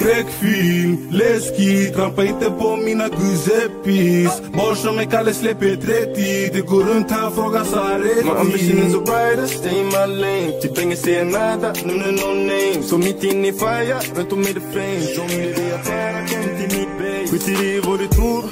Skräckfilm, läskigt, rampa inte på mina Giuseppes. Barn som är Kalle släpper 30. Det går runt här, frågar Saretti. My ambition is a brighter, stay in my lane. Typ ingen ser nada, nu no name. Så mitt in i fire, runt om i the flames. Om ni vill affära, kom till mitt base. Skit i det vad du tror,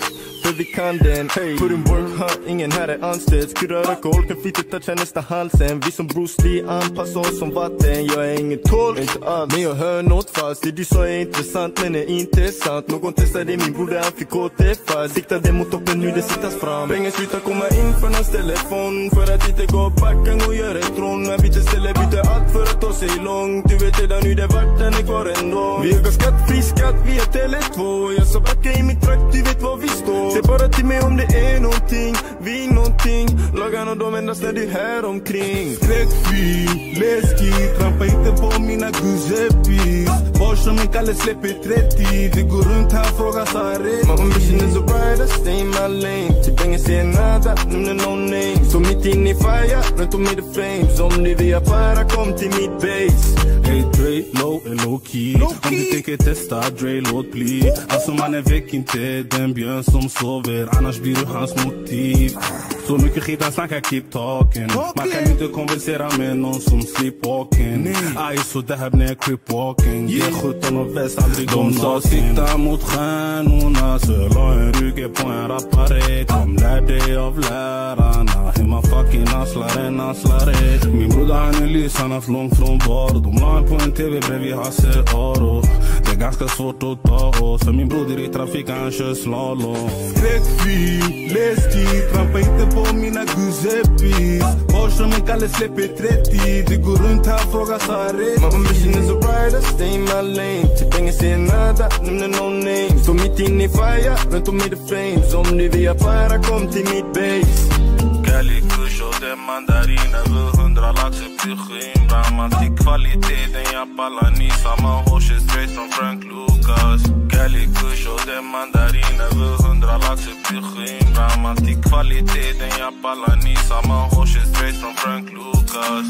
för vi kan den. Hey, put in work hard, ingen här är anställd. Skurrar alkohol, kan fittet toucha nästa halsen. Vi som Bruce Lee anpassar oss som vatten. Jag är ingen tolk, inte alls, men jag hör något fast. Det du sa är intressant, men är inte sant. Någon testade min broder, han fick återfall. Siktade mot toppen, nu det sittas fram. Pengar slutar komma in från hans telefon. För att inte gå back, kan gå göra ett tron. När byter ställe, byter allt för att ta sig långt. Du vet redan nu, det vart den är kvar ändå. Vi har skatt, fri skatt, vi är Tele2. Jag sa backa i mitt trakt, du vet var vi står. Se bara till mig om det är någonting, vi någonting. Lagan och de endast när du är här omkring. Skräckfilm, läskigt, rampa inte på mina Giuseppes. Barn som en Kalle släpper 30. Det går runt här, frågar Saretti. My ambition is a brighter, stay in my lane. Typ ingen ser nada, nu no name. Så mitt in i fire, runt om i the flames. Om ni vill affära, kom till mitt base. Hey Dre, low and low key. Om du tänker testa, Dre, låt bli. Alltså man är väck inte den björn som sover. Annars blir du hans motiv. Så mycket skit han snackar, keep talking. Man kan inte konversera med någon som sleepwalking. Aj, så det här blir creepwalking. G17 och väst, aldrig de sa sitta mot stjärnorna. Så jag la en rygge på en rappare. De lär dig av lärarna. Hur man fucking nasslar en nasslare. Min broder han är lys, han haft långt från bar. De la en på en tv bredvid Hasse Aro. Det är ganska svårt att ta oss. För min broder i trafik han kör slalom. Skräckfilm, läskigt, rampa inte på mina Giuseppes. Barn som en Kalle släpper 30. Det går runt här, frågar Saretti. My ambition is a brighter, stay in my lane. Typ ingen ser nada, nu no name. Så mitt in i fire, runt om i the flames. Om ni vill affära, kom till mitt base. Kalle kush och det mandarin. Över 100 lax upp till skynbram. Alltid kvalitet, den jag pallar ni. Samma hårse straight från Frank Lucas. Kalle kush och det mandarin. Över 100 lax upp till skynbram. Alltid kvalitet, den jag pallar ni. Samma hårse straight från Frank Lucas.